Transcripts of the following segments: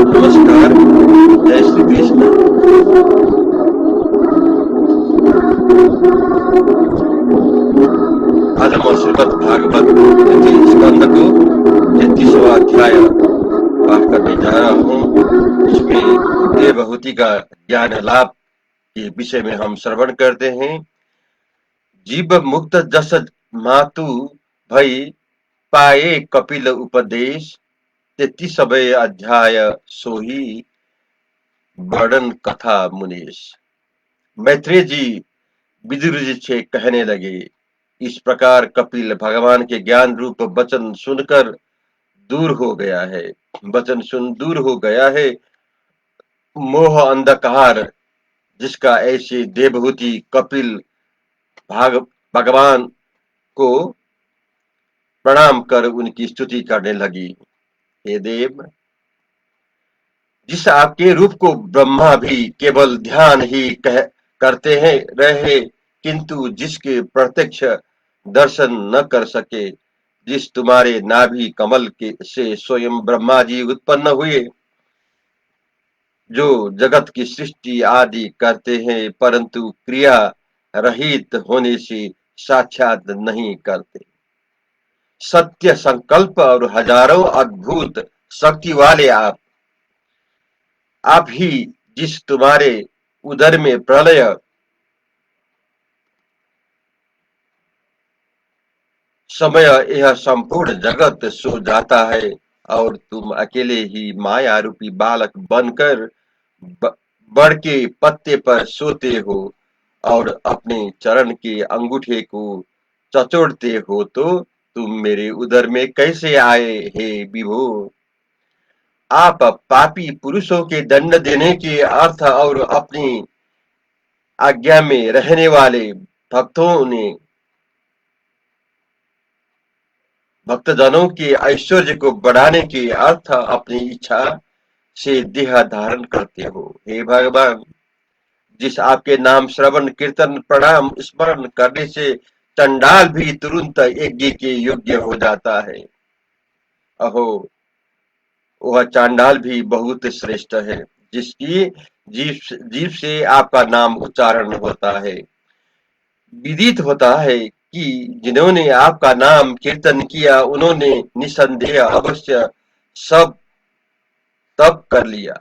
नमस्कार। जय श्री कृष्ण। आज हम श्रीमद् भागवत द्वितीय स्कंद को 33वां अध्याय पाठ करने जा रहा हूँ। इसमें देवहूति का ज्ञान लाभ के विषय में हम श्रवण करते हैं। जीव मुक्त जस मातु भई पाए कपिल उपदेश, 33वें अध्याय सोही वर्णन कथा मुनीश। मैत्रेय जी विदुर जी से कहने लगे, इस प्रकार कपिल भगवान के ज्ञान रूप वचन सुनकर दूर हो गया है। वचन सुन दूर हो गया है। मोह अंधकार जिसका ऐसे देवहूति कपिल भगवान को प्रणाम कर उनकी स्तुति करने लगी। हे देव, जिस आपके रूप को ब्रह्मा भी केवल ध्यान ही करते हैं रहे, किंतु जिसके प्रत्यक्ष दर्शन न कर सके, जिस तुम्हारे नाभि कमल के से स्वयं ब्रह्मा जी उत्पन्न हुए, जो जगत की सृष्टि आदि करते हैं परंतु क्रिया रहित होने से साक्षात नहीं करते। सत्य संकल्प और हजारों अद्भुत शक्ति वाले आप ही जिस तुम्हारे उदर में प्रलय समय यह संपूर्ण जगत सो जाता है और तुम अकेले ही माया रूपी बालक बनकर ब- बड़ के पत्ते पर सोते हो और अपने चरण के अंगूठे को चचोड़ते हो, तो तुम मेरे उदर में कैसे आए हे विभो। आप पापी पुरुषों के दंड देने के अर्थ और अपनी आज्ञा में रहने वाले भक्तों ने भक्तजनों के ऐश्वर्य को बढ़ाने के अर्थ अपनी इच्छा से देह धारण करते हो। हे भगवान, जिस आपके नाम श्रवण कीर्तन प्रणाम स्मरण करने से चंडाल भी तुरंत यज्ञ के योग्य हो जाता है, अहो वह चांडाल भी बहुत श्रेष्ठ है जिसकी जीभ से आपका नाम उच्चारण होता है। विदित होता है कि जिन्होंने आपका नाम कीर्तन किया उन्होंने निसंदेह अवश्य सब तप कर लिया,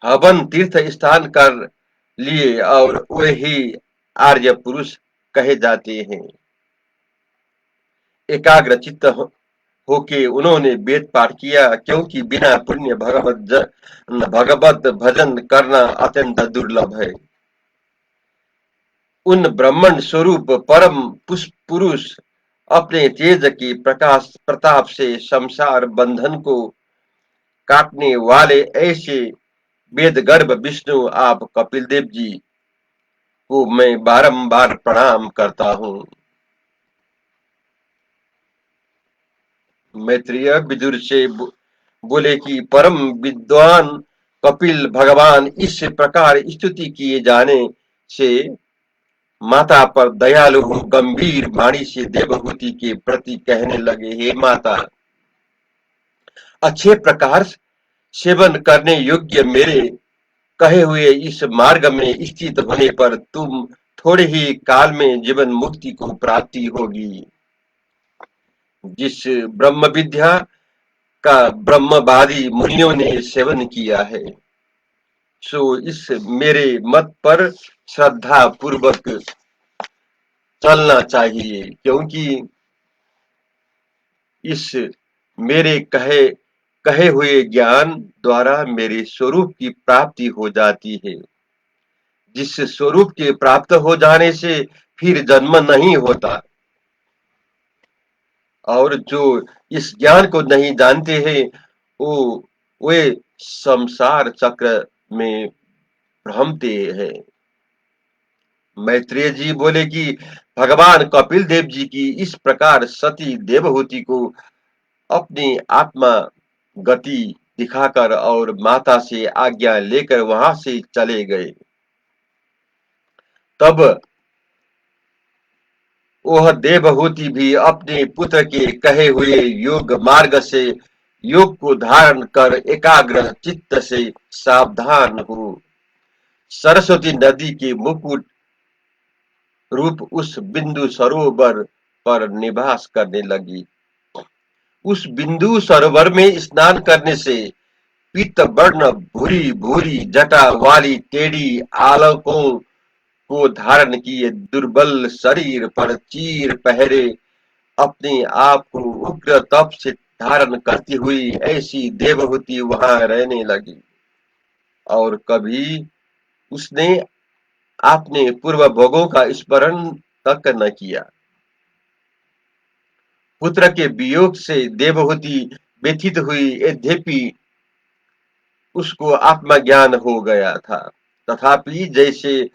हवन तीर्थ स्थान कर लिए और वे ही आर्य पुरुष कहे जाते हैं। एकाग्र चित्त होके उन्होंने वेद पाठ किया, क्योंकि बिना पुण्य भगवत भजन करना अत्यंत दुर्लभ है। उन ब्रह्मण स्वरूप परम पुरुष अपने तेज के प्रकाश प्रताप से संसार बंधन को काटने वाले ऐसे वेद गर्भ विष्णु आप कपिल देव जी को मैं बारंबार प्रणाम करता हूँ। मैत्रेय विदुर से बोले कि परम विद्वान कपिल भगवान इस प्रकार स्तुति किए जाने से माता पर दयालु गंभीर वाणी से देवहूति के प्रति कहने लगे, हे माता, अच्छे प्रकार सेवन करने योग्य मेरे कहे हुए इस मार्ग में स्थित होने पर तुम थोड़े ही काल में जीवन मुक्ति को प्राप्ति होगी। जिस ब्रह्म विद्या का ब्रह्मवादी मुनियों ने सेवन किया है, सो इस मेरे मत पर श्रद्धा पूर्वक चलना चाहिए, क्योंकि इस मेरे कहे कहे हुए ज्ञान द्वारा मेरे स्वरूप की प्राप्ति हो जाती है, जिस स्वरूप के प्राप्त हो जाने से फिर जन्म नहीं होता। और जो इस ज्ञान को नहीं जानते हैं वो वे संसार चक्र में भ्रमते हैं। मैत्रेय जी बोले कि भगवान कपिल देव जी की इस प्रकार सती देवहूति को अपनी आत्मा गति दिखाकर और माता से आज्ञा लेकर वहां से चले गए। तब वह देवहूति भी अपने पुत्र के कहे हुए योग मार्ग से योग को धारण कर एकाग्र चित्त से सावधान हो सरस्वती नदी के मुकुट रूप उस बिंदु सरोवर पर निवास करने लगी। उस बिंदु सरोवर में स्नान करने से पीत वर्ण भूरी भूरी जटा वाली टेढ़ी आलोकों को धारण किए दुर्बल शरीर पर चीर पहरे अपने आप को उग्र तप से धारण करती हुई ऐसी देवहूति वहां रहने लगी। और कभी उसने अपने पूर्व भोगों का स्मरण तक न किया। पुत्र के वियोग से देवहूति व्यथित हुई, यद्यपि उसको आत्मज्ञान हो गया था, तथापि जैसे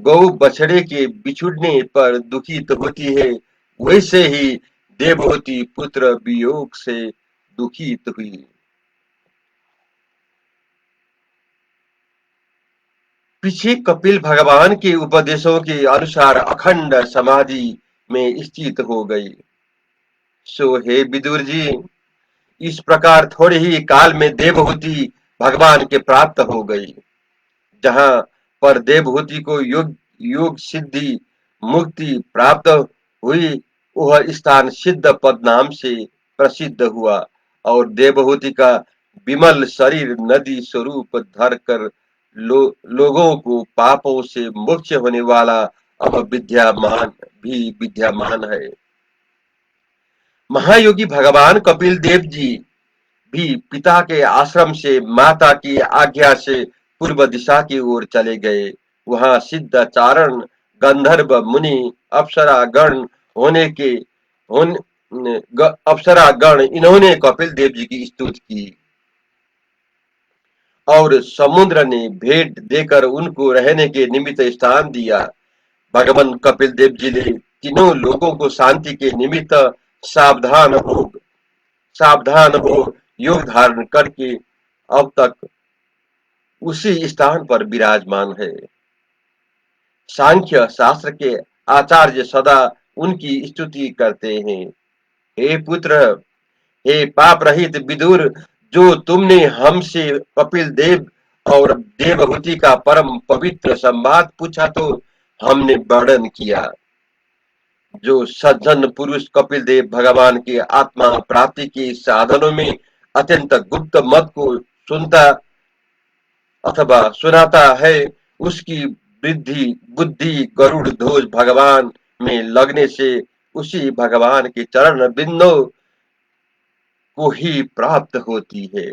गौ बछड़े के बिछुड़ने पर दुखित होती है, वैसे ही देवहूति पुत्र वियोग से दुखित हुई। पीछे कपिल भगवान के उपदेशों के अनुसार अखंड समाधि में स्थित हो गई। सो हे विदुर जी, इस प्रकार थोड़े ही काल में देवहूति भगवान के प्राप्त हो गई। जहां पर देवहूति को योग योग सिद्धि मुक्ति प्राप्त हुई, वह स्थान सिद्ध पद नाम से प्रसिद्ध हुआ और देवहूति का विमल शरीर नदी स्वरूप धर कर लोगों को पापों से मुक्त होने वाला अब विद्यमान भी विद्यमान है। महायोगी भगवान कपिल देव जी भी पिता के आश्रम से माता की आज्ञा से पूर्व दिशा की ओर चले गए। वहां सिद्धाचारण गंधर्व मुनि अप्सरा गण होने के होन अप्सरा गण इन्होंने कपिल देव जी की स्तुति की और समुद्र ने भेंट देकर उनको रहने के निमित्त स्थान दिया। भगवान कपिल देव जी ने तीनों लोगों को शांति के निमित्त सावधान हो सावधान हो योग धारण करके अब तक उसी स्थान पर विराजमान है। सांख्य शास्त्र के आचार्य सदा उनकी स्तुति करते हैं। हे पुत्र, हे पाप रहित विदुर, जो तुमने हमसे कपिल देव और देवहूति का परम पवित्र संवाद पूछा तो हमने वर्णन किया। जो सज्जन पुरुष कपिल देव भगवान के आत्मा प्राप्ति के साधनों में अत्यंत गुप्त मत को सुनता अथवा सुनाता है, उसकी वृद्धि बुद्धि गरुड़ ध्वज भगवान में लगने से उसी भगवान के चरण बिंदु को ही प्राप्त होती है,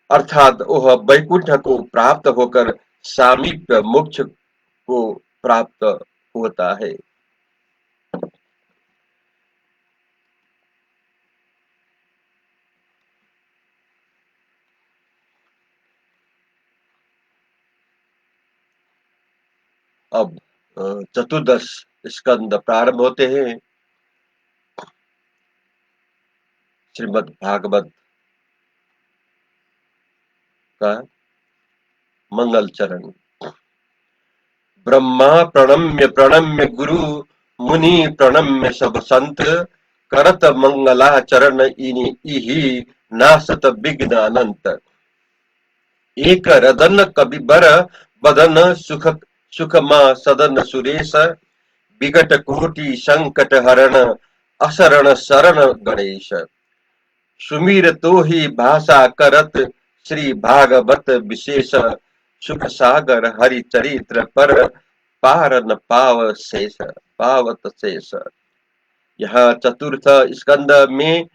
अर्थात वह वैकुंठ को प्राप्त होकर सामीप्य मोक्ष को प्राप्त होता है। अब चतुर्दश स्कंद प्रारंभ होते हैं। श्रीमद् भागवत का मंगल चरण। ब्रह्मा प्रणम्य प्रणम्य गुरु, मुनि प्रणम्य सब संत, करत मंगलाचरण इहि नासत विघ्न अनंत। एक रदन कबिबर बदन सुखमा सदन सुरेश, विकट कोटि संकट हरण असरण शरण गणेश। सुमीर तो ही भाषा करत श्री भागवत विशेष, सुख सागर हरि चरित्र पर पार न पावत शेष। यहाँ चतुर्थ स्कंद में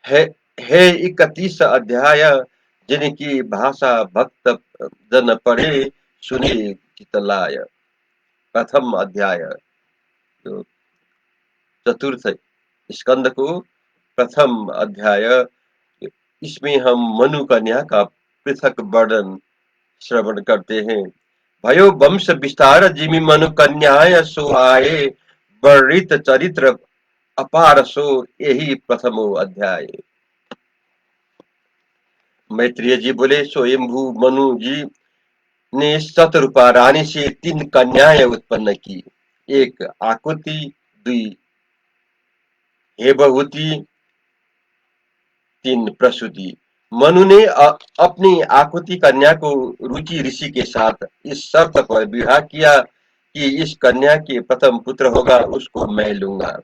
है 31 अध्याय, जिनकी भाषा भक्त जन पढ़े सुने चितलाय। प्रथम अध्याय जो चतुर्थ स्कंद को प्रथम अध्याय, इसमें हम मनु कन्या का पृथक वर्णन श्रवण करते हैं। भयो वंश विस्तार जिमि मनु कन्याय सो आए, वर्णित चरित्र अपार सो यही प्रथमो अध्याय। मैत्रेय जी बोले, स्वयंभू मनु जी ने शतरूपा रानी से 3 कन्याएं उत्पन्न की। एक आकुति, 2 हेबहुति, 3 प्रसूति। मनु ने अपनी आकुति कन्या को रुचि ऋषि के साथ इस शर्त पर विवाह किया कि इस कन्या के प्रथम पुत्र होगा, उसको मैं लूंगा।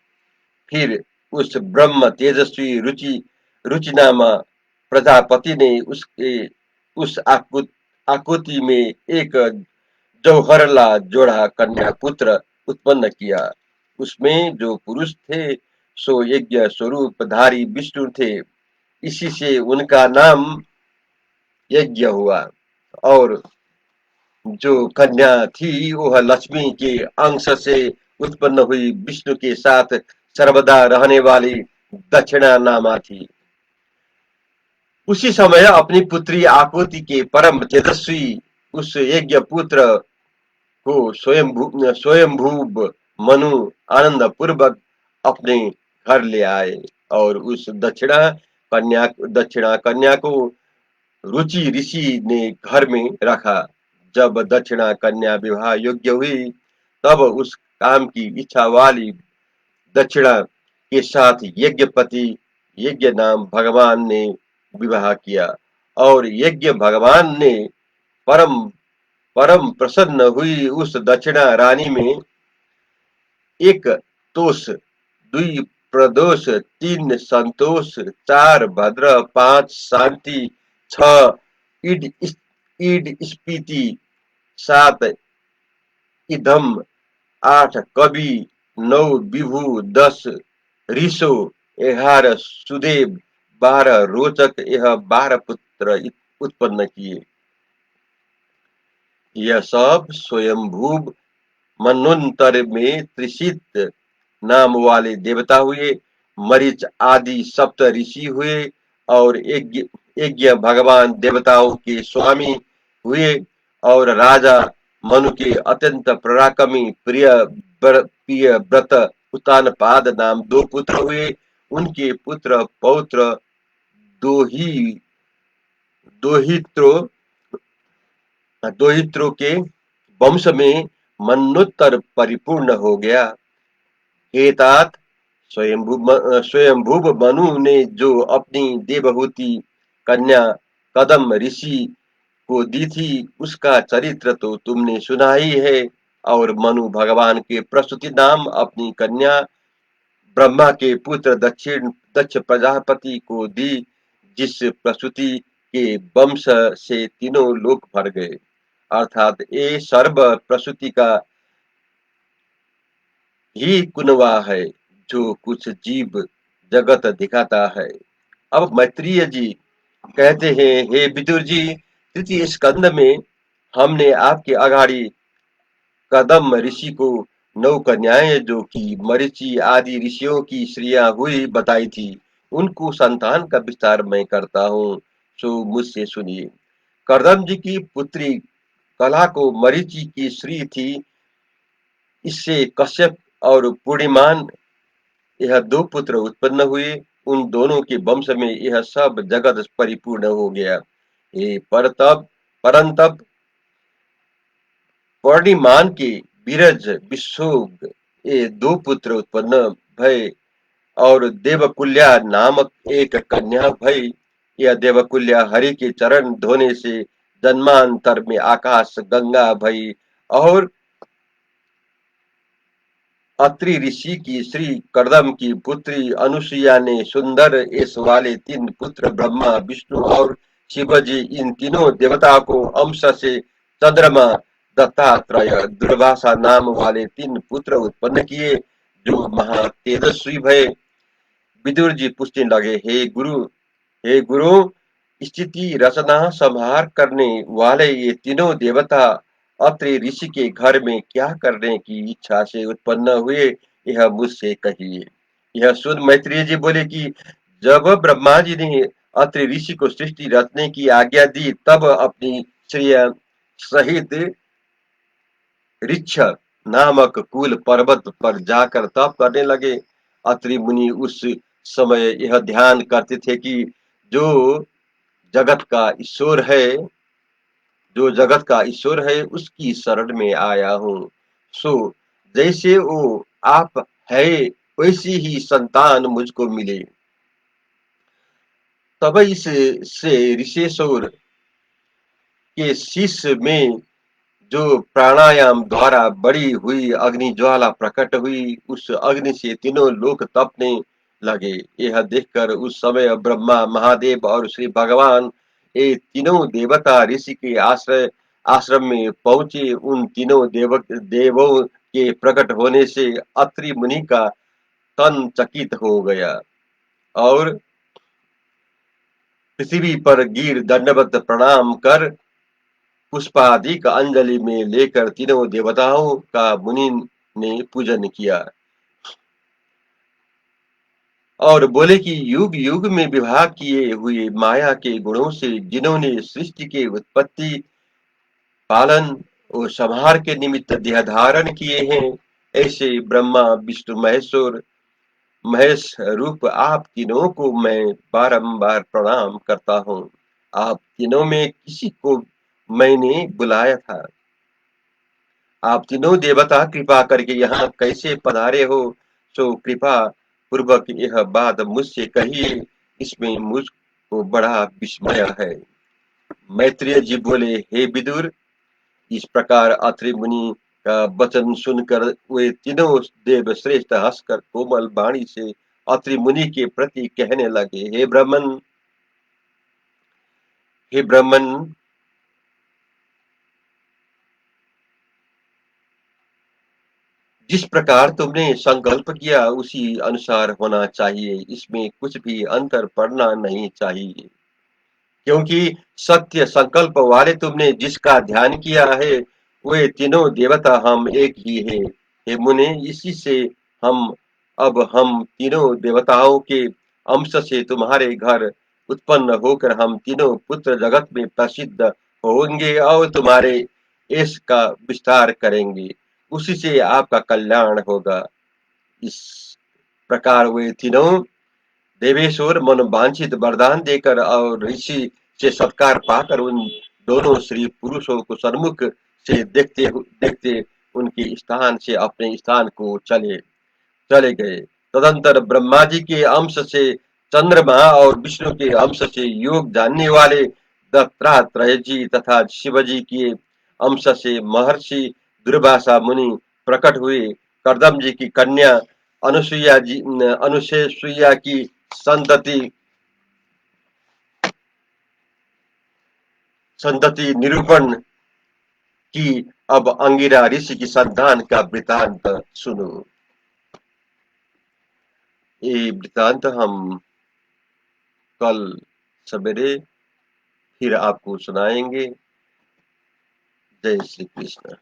फिर उस ब्रह्म तेजस्वी रुचिनामा प्रजापति ने उस आकुति में एक जौहरला जोड़ा कन्या पुत्र उत्पन्न किया। उसमें जो पुरुष थे सो यज्ञ स्वरूप धारी विष्णु थे, इसी से उनका नाम यज्ञ हुआ। और जो कन्या थी वह लक्ष्मी के अंश से उत्पन्न हुई विष्णु के साथ सर्वदा रहने वाली दक्षिणा नामा थी। उसी समय अपनी पुत्री आकुति के परम तेजस्वी उस यज्ञ पुत्र को स्वयंभू मनु आनंद पूर्वक अपने घर ले आए और उस दक्षिणा कन्या को रुचि ऋषि ने घर में रखा। जब दक्षिणा कन्या विवाह योग्य हुई तब उस काम की इच्छा वाली दक्षिणा के साथ यज्ञपति यज्ञ नाम भगवान ने विवाह किया और यज्ञ भगवान ने परम परम प्रसन्न हुई उस दक्षिणा रानी में एक तोष, दुई प्रदोष, तीन संतोष, चार भद्र, पांच शांति, छह ईड ईड स्पीति, सात इधम, आठ कवि, नौ विभु, 10 ऋषो, 11 सुदेव, 12 रोचक, यह 12 पुत्र उत्पन्न किए। यह सब स्वयंभू मनोन्तर में त्रिशित नाम वाले देवता हुए, मरीच आदि सप्त ऋषि हुए और यज्ञ भगवान देवताओं के स्वामी हुए, और राजा मनु के अत्यंत पराक्रमी प्रिय व्रत उत्तानपाद नाम 2 पुत्र हुए। उनके पुत्र पौत्र दोही दोहित्रो दोहित्रो के वंश में मनोत्तर परिपूर्ण हो गया। हेतात स्वयंभू मनु ने जो अपनी देवहूति कन्या कदम ऋषि को दी थी, उसका चरित्र तो तुमने सुना ही है। और मनु भगवान के प्रसूति नाम अपनी कन्या ब्रह्मा के पुत्र दक्ष प्रजापति को दी, जिस प्रसूति के वंश से तीनों लोक भर गए। अर्थात ये सर्व प्रसूति का ही कुनवा है जो कुछ जीव जगत दिखाता है। अब मैत्रेय जी कहते हैं, हे विदुर जी, तृतीय स्कंद में हमने आपके अगाड़ी कदम ऋषि को 9 कन्याएं जो कि मरीचि आदि ऋषियों की श्रेया हुई बताई थी, उनको संतान का विस्तार मैं करता हूँ, सो मुझसे सुनिए। कदम जी की पुत्री कला को मरीचि की श्री थी, इससे कश्यप और पूर्णिमान यह 2 पुत्र उत्पन्न हुए। उन दोनों के वंश में यह सब जगत परिपूर्ण हो गया। ये परंतप पूर्णिमान के बीरज विशोग ये 2 पुत्र उत्पन्न भय, और देवकुल्या नामक एक कन्या भई। यह देवकुल्या हरि के चरण धोने से जन्मांतर में आकाश गंगा भई, और अत्रि ऋषि की श्री कर्दम की पुत्री अनुसुईया ने सुंदर यश वाले 3 पुत्र ब्रह्मा विष्णु और शिवजी, इन तीनों देवता को अंश से चंद्रमा दत्तात्रेय दुर्वासा नाम वाले 3 पुत्र उत्पन्न किए, जो महा तेजस्वी भय। विदुर जी पूछने लगे, हे गुरु, स्थिति रचना संहार करने वाले ये तीनों देवता अत्रि ऋषि के घर में क्या करने की इच्छा से उत्पन्न हुए, यह मुझसे कहिए। यह सुन मैत्रेय जी बोले कि जब ब्रह्मा जी ने अत्रि ऋषि को सृष्टि रचने की आज्ञा दी, तब अपनी श्रेय सहित ऋक्ष नामक कुल पर्वत पर जाकर तप करने लगे। अत्रि मुनि उस समय यह ध्यान करते थे कि जो जगत का ईश्वर है जो जगत का ईश्वर है उसकी शरण में आया हूँ, सो जैसे वो आप है वैसी ही संतान मुझको मिले। तब इस से ऋषेश्वर के शीश में जो प्राणायाम द्वारा बड़ी हुई अग्नि ज्वाला प्रकट हुई, उस अग्नि से तीनों लोक तपने लगे। यह देखकर उस समय ब्रह्मा महादेव और श्री भगवान ये तीनों देवता ऋषि के आश्रम में पहुंचे। उन तीनों देवों के प्रकट होने से अत्रि मुनि का तन चकित हो गया और पृथ्वी पर गिर दंडवत प्रणाम कर पुष्पादिक अंजलि में लेकर तीनों देवताओं का मुनि ने पूजन किया और बोले कि युग युग में विवाह किए हुए माया के गुणों से जिन्होंने सृष्टि के उत्पत्ति पालन और संहार के निमित्त देह धारण किए हैं, ऐसे ब्रह्मा विष्णु महेश रूप आप तीनों को मैं बारंबार प्रणाम करता हूँ। आप तीनों में किसी को मैंने बुलाया था। आप तीनों देवता कृपा करके यहाँ कैसे पधारे हो, सो कृपा पूर्वक यह बात मुझसे कहिए, इसमें मुझको बड़ा विस्मय है। मैत्रेय जी बोले, हे विदुर, इस प्रकार अत्रि मुनि का वचन सुनकर वे तीनों देव श्रेष्ठ हंसकर कोमल वाणी से अत्रि मुनि के प्रति कहने लगे, हे ब्राह्मण, जिस प्रकार तुमने संकल्प किया उसी अनुसार होना चाहिए, इसमें कुछ भी अंतर पड़ना नहीं चाहिए। क्योंकि सत्य संकल्प वाले तुमने जिसका ध्यान किया है वे तीनों देवता हम एक ही है। हे मुने, इसी से हम हम तीनों देवताओं के अंश से तुम्हारे घर उत्पन्न होकर हम तीनों पुत्र जगत में प्रसिद्ध होंगे और तुम्हारे यश का विस्तार करेंगे, उसी से आपका कल्याण होगा। इस प्रकार वे तीनों देवेश्वर मनोवांछित वरदान देकर और ऋषि से सत्कार पाकर उन दोनों स्त्री पुरुषों को सन्मुख से देखते देखते उनके स्थान से अपने स्थान को चले गए। तदंतर ब्रह्मा जी के अंश से चंद्रमा और विष्णु के अंश से योग जानने वाले दत्तात्रेय जी तथा शिव जी के अंश से महर्षि दुर्वासा मुनि प्रकट हुए। कर्दम जी की कन्या अनुसुईया की संतति संतति निरूपण की। अब अंगिरा ऋषि की संतान का वृतांत सुनो। ये वृतांत हम कल सवेरे फिर आपको सुनाएंगे। जय श्री कृष्ण।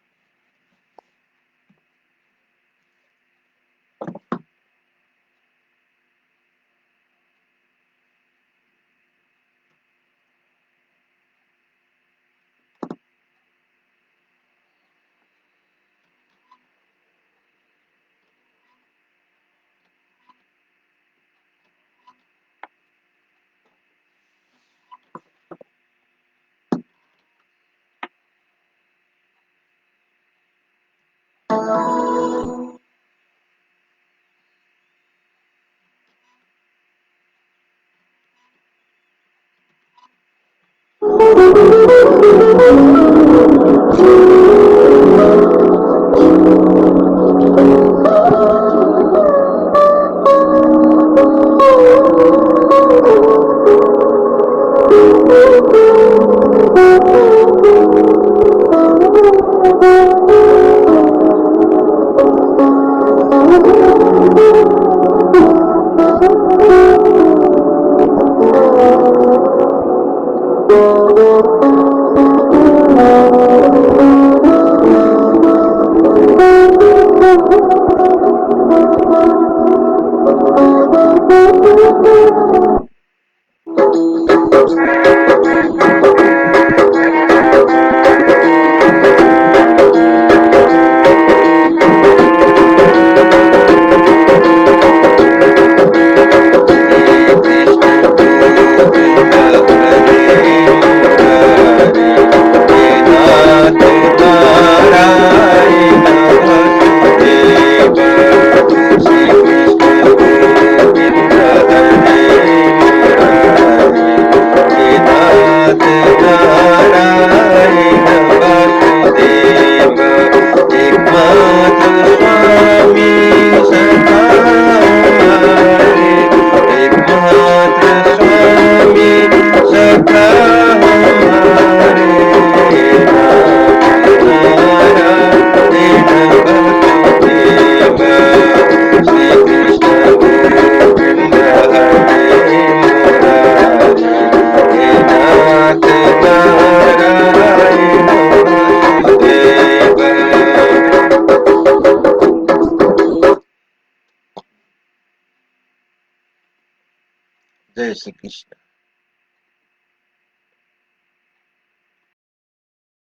जय श्री कृष्ण।